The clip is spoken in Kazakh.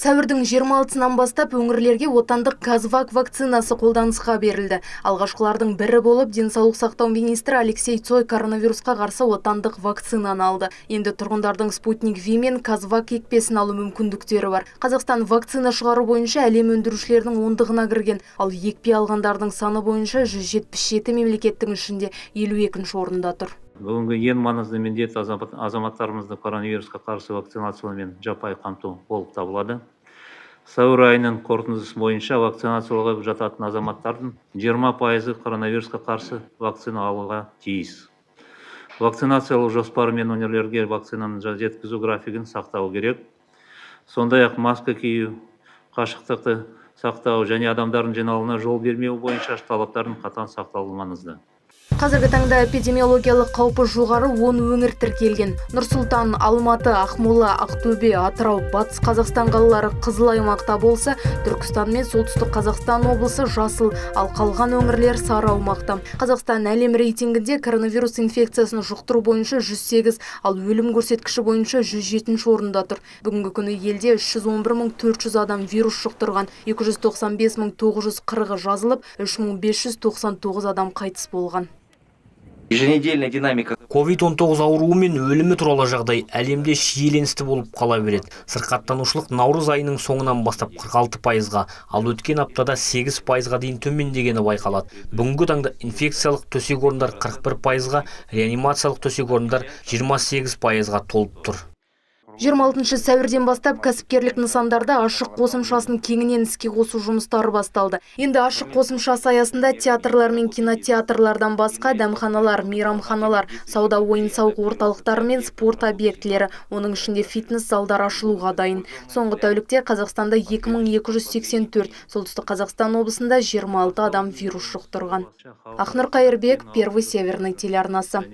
Сәуірдің 26-сынан бастап өңірлерге отандық Казвак вакцинасы қолданысқа берілді. Алғашқылардың бірі болып денсаулық сақтау министрі Алексей Цой коронавирусқа қарсы отандық вакцинаны алды. Енді тұрғындардың Спутник V мен Казвак екпесін алу мүмкіндіктері бар. Қазақстан вакцина шығару бойынша әлем өндірушілерінің ондығына кірген, ал екпе алғандардың саны бойынша 177 мемлекеттің ішінде 52-ші орында тұр. Бүгінгі ең маңызды міндет азаматтарымызды коронавирусқа қарсы вакцинациялаумен жаппай қамту болып табылады. Сәуір айының қорытындысы бойынша вакцинациялауға жататын азаматтардың 20% коронавирусқа қарсы вакцина алуға тиіс. Вакцинациялау жоспары мен өңірлерге вакцинаны жеткізу графигін сақтау керек. Сондай-ақ маска кию, қашықтықты сақтау және адамдардың жиналуына жол бермеу бойынша талаптардың қатаң сақталуы маңызды. Қазіргі таңда эпидемиологиялық қаупі жоғары 10 өңір тіркелген. Нұр-Сұлтан, Алматы, Ақмола, Ақтөбе, Атырау, Батыс Қазақстан қалалары қызыл аймақта болса, Түркістан мен Солтүстік Қазақстан облысы жасыл, ал қалған өңірлер сары аумақта. Қазақстан әлем рейтингінде коронавирус инфекциясын жұқтыру бойынша 108, ал өлім көрсеткіші бойынша 107-ші орында тұр. Бүгінгі күні елде 311.400 адам вирус жұқтырған, 295.940 жазылып, 3.599 адам қайтыс болған. Еженедельная динамика. COVID-19 ауруы мен өлімі туралы жағдай әлемде шиеленісті болып қала береді. Сырқаттанушылық наурыз айының соңынан бастап 46%-ға, ал өткен аптада 8%-ға дейін төмендегені байқалады. Бүгінгі таңда инфекциялық төсек орындар 41%-ға, реанимациялық төсек орындар 28%-ға толып тұр. 26 сәуірден бастап кәсіпкерлік нысандарда ашық қосымшасын кеңінен іске қосу жұмыстары басталды. Енді ашық қосымшасы аясында театрлар мен кинотеатрлардан басқа дәмханалар, мейрамханалар, сауда ойын-сауық орталықтары мен спорт объектілері, оның ішінде фитнес залдар ашылуға дайын. Соңғы тәулікте Қазақстанда 2284, Солтүстік Қазақстан облысында 26 адам вирус жұқтырған. Ақнұр Қайырбек, Первый Северный телеарнасы.